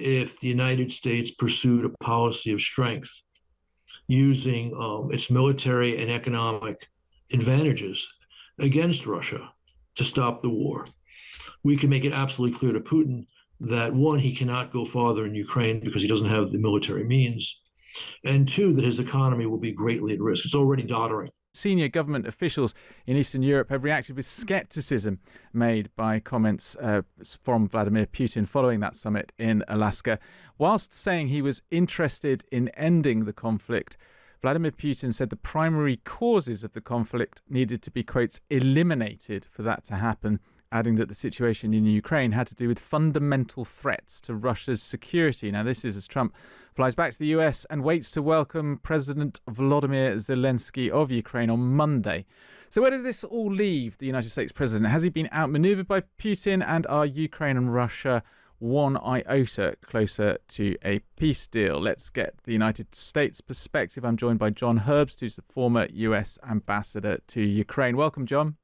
if the United States pursued a policy of strength using its military and economic advantages against Russia to stop the war. We can make it absolutely clear to Putin that one, he cannot go farther in Ukraine because he doesn't have the military means, and two, that his economy will be greatly at risk. It's already doddering. Senior government officials in Eastern Europe have reacted with scepticism made by comments from Vladimir Putin following that summit in Alaska. Whilst saying he was interested in ending the conflict, Vladimir Putin said the primary causes of the conflict needed to be, quotes, eliminated for that to happen, adding that the situation in Ukraine had to do with fundamental threats to Russia's security. Now, this is as Trump flies back to the US and waits to welcome President Volodymyr Zelensky of Ukraine on Monday. So where does this all leave the United States president? Has he been outmaneuvered by Putin, and are Ukraine and Russia one iota closer to a peace deal? Let's get the United States perspective. I'm joined by John Herbst, who's the former US ambassador to Ukraine. Welcome, John.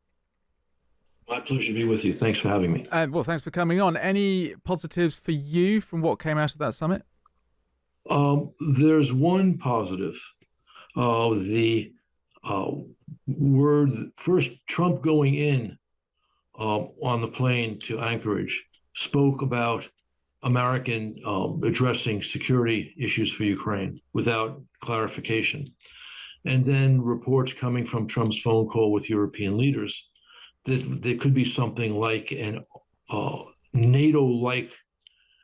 My pleasure to be with you. Thanks for having me. Well, thanks for coming on. Any positives for you from what came out of that summit? There's one positive. The word first, Trump going in on the plane to Anchorage spoke about American addressing security issues for Ukraine without clarification. And then reports coming from Trump's phone call with European leaders that there could be something like an NATO-like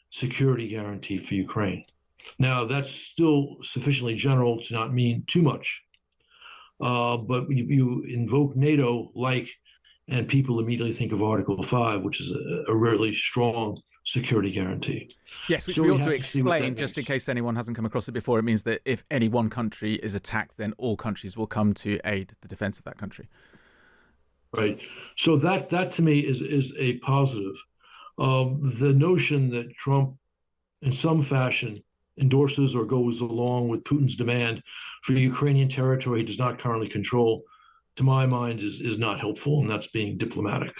security guarantee for Ukraine. Now, that's still sufficiently general to not mean too much. But you invoke NATO-like, and people immediately think of Article 5, which is a really strong security guarantee. Yes, which we ought to explain, just in case anyone hasn't come across it before. It means that if any one country is attacked, then all countries will come to aid the defense of that country. Right. So that to me is a positive. The notion that Trump, in some fashion, endorses or goes along with Putin's demand for Ukrainian territory he does not currently control, to my mind, is not helpful, and that's being diplomatic.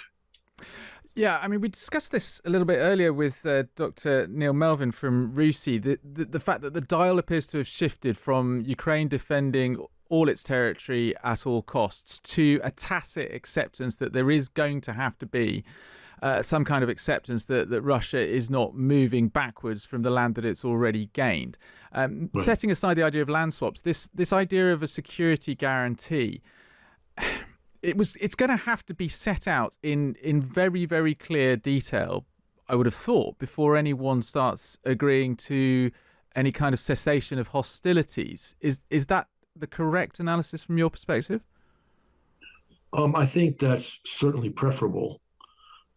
Yeah, I mean, we discussed this a little bit earlier with Dr. Neil Melvin from RUSI, the fact that the dial appears to have shifted from Ukraine defending all its territory at all costs to a tacit acceptance that there is going to have to be some kind of acceptance that Russia is not moving backwards from the land that it's already gained. Right. Setting aside the idea of land swaps, this idea of a security guarantee, it's going to have to be set out in very, very clear detail, I would have thought, before anyone starts agreeing to any kind of cessation of hostilities. Is that the correct analysis from your perspective? I think that's certainly preferable,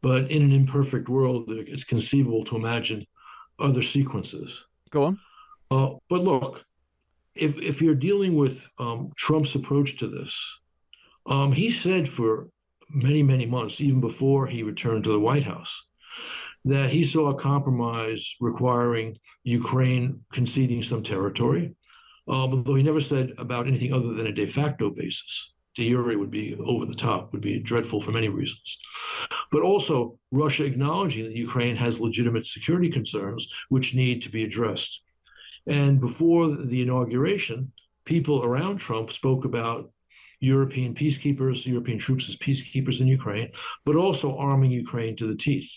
but in an imperfect world, it's conceivable to imagine other sequences. Go on. But look, if you're dealing with Trump's approach to this, he said for many, many months, even before he returned to the White House, that he saw a compromise requiring Ukraine conceding some territory, although he never said about anything other than a de facto basis. De jure would be over the top, would be dreadful for many reasons. But also Russia acknowledging that Ukraine has legitimate security concerns which need to be addressed. And before the inauguration, people around Trump spoke about European peacekeepers, European troops as peacekeepers in Ukraine, but also arming Ukraine to the teeth.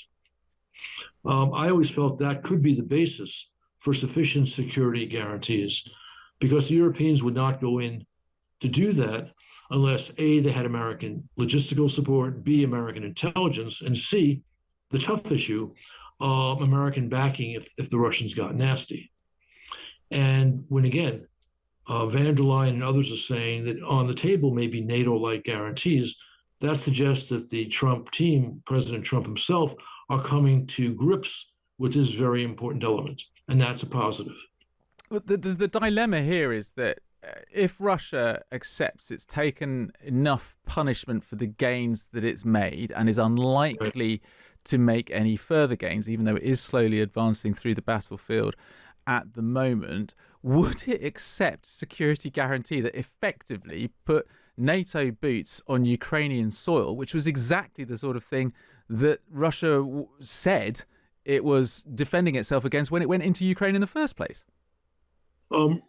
I always felt that could be the basis for sufficient security guarantees, because the Europeans would not go in to do that unless A, they had American logistical support, B, American intelligence, and C, the tough issue, American backing if the Russians got nasty. And when, again, van der Leyen and others are saying that on the table may be NATO-like guarantees, that suggests that the Trump team, President Trump himself, are coming to grips with this very important element, and that's a positive. The dilemma here is that if Russia accepts it's taken enough punishment for the gains that it's made and is unlikely to make any further gains, even though it is slowly advancing through the battlefield at the moment, would it accept security guarantee that effectively put NATO boots on Ukrainian soil, which was exactly the sort of thing that Russia said it was defending itself against when it went into Ukraine in the first place. Um,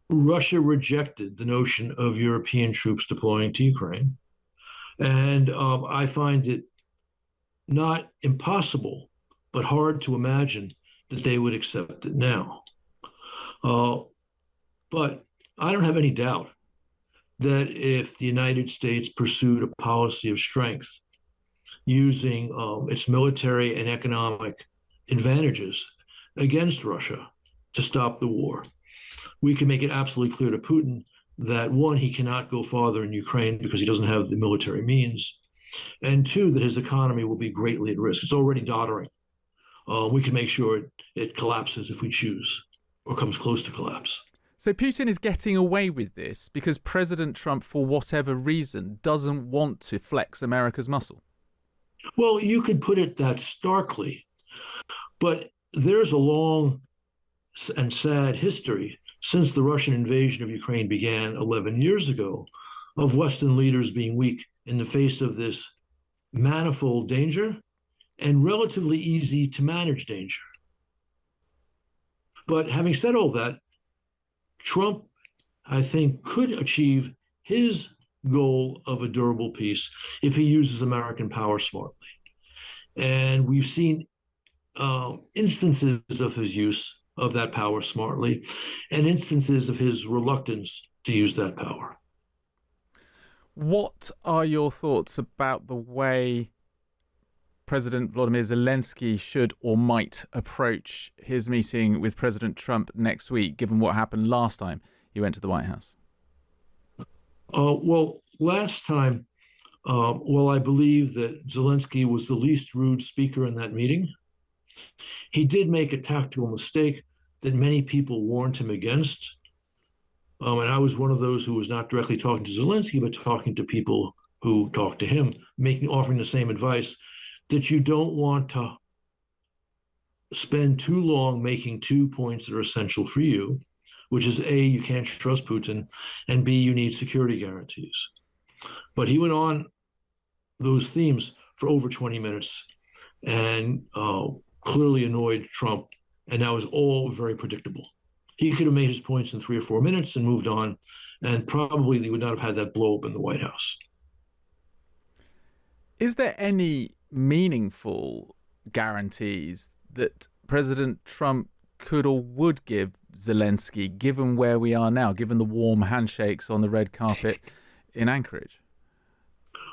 Russia rejected the notion of European troops deploying to Ukraine. And I find it not impossible, but hard to imagine that they would accept it now. But I don't have any doubt that if the United States pursued a policy of strength using its military and economic advantages against Russia to stop the war, we can make it absolutely clear to Putin that, one, he cannot go farther in Ukraine because he doesn't have the military means, and two, that his economy will be greatly at risk. It's already doddering. We can make sure it collapses if we choose, or comes close to collapse. So Putin is getting away with this because President Trump, for whatever reason, doesn't want to flex America's muscle. Well, you could put it that starkly, but there's a long and sad history since the Russian invasion of Ukraine began 11 years ago of Western leaders being weak in the face of this manifold danger and relatively easy to manage danger. But having said all that, Trump, I think, could achieve his goal of a durable peace if he uses American power smartly. And we've seen instances of his use of that power smartly and instances of his reluctance to use that power. What are your thoughts about the way President Volodymyr Zelensky should or might approach his meeting with President Trump next week, given what happened last time he went to the White House? Well, last time, while I believe that Zelensky was the least rude speaker in that meeting, he did make a tactical mistake that many people warned him against. And I was one of those who was not directly talking to Zelensky, but talking to people who talked to him, offering the same advice, that you don't want to spend too long making 2 points that are essential for you, which is A, you can't trust Putin, and B, you need security guarantees. But he went on those themes for over 20 minutes and clearly annoyed Trump, and that was all very predictable. He could have made his points in 3 or 4 minutes and moved on, and probably they would not have had that blow up in the White House. Is there any meaningful guarantees that President Trump could or would give Zelensky, given where we are now, given the warm handshakes on the red carpet in Anchorage?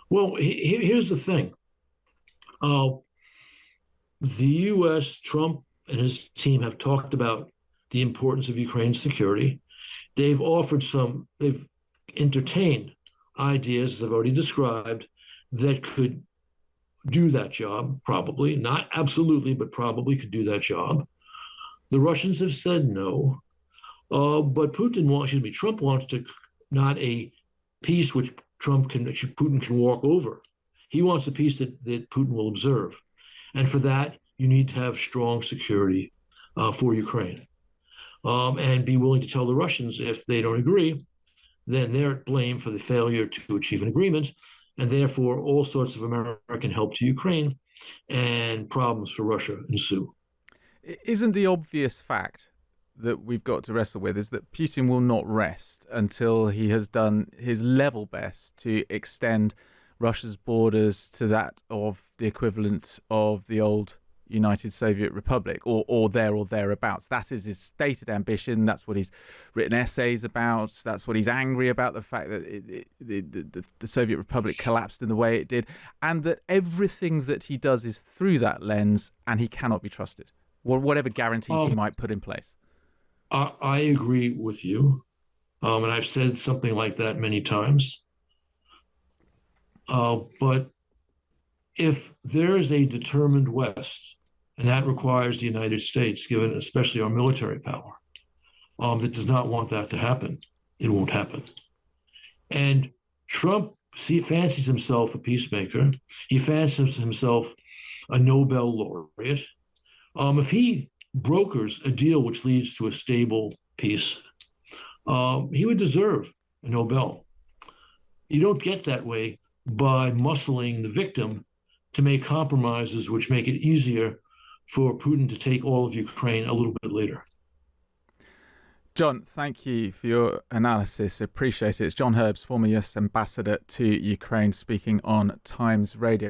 Well, here's the thing. The U.S., Trump and his team have talked about the importance of Ukraine's security. They've entertained ideas, as I've already described, that could do that job, probably. Not absolutely, but probably could do that job. The Russians have said no. But Trump wants to not a peace which Putin can walk over. He wants a peace that Putin will observe. And for that, you need to have strong security for Ukraine. And be willing to tell the Russians if they don't agree, then they're at blame for the failure to achieve an agreement, and therefore all sorts of American help to Ukraine and problems for Russia ensue. Isn't the obvious fact that we've got to wrestle with is that Putin will not rest until he has done his level best to extend Russia's borders to that of the equivalent of the old United Soviet Republic, or thereabouts. That is his stated ambition. That's what he's written essays about. That's what he's angry about, the fact that the Soviet Republic collapsed in the way it did, and that everything that he does is through that lens, and he cannot be trusted, whatever guarantees he might put in place. I agree with you, and I've said something like that many times. But if there is a determined West, and that requires the United States, given especially our military power, that does not want that to happen, it won't happen. And Trump fancies himself a peacemaker. He fancies himself a Nobel laureate. If he brokers a deal which leads to a stable peace, he would deserve a Nobel. You don't get that way by muscling the victim to make compromises which make it easier for Putin to take all of Ukraine a little bit later. John, thank you for your analysis. Appreciate it. It's John Herbst, former US ambassador to Ukraine, speaking on Times Radio.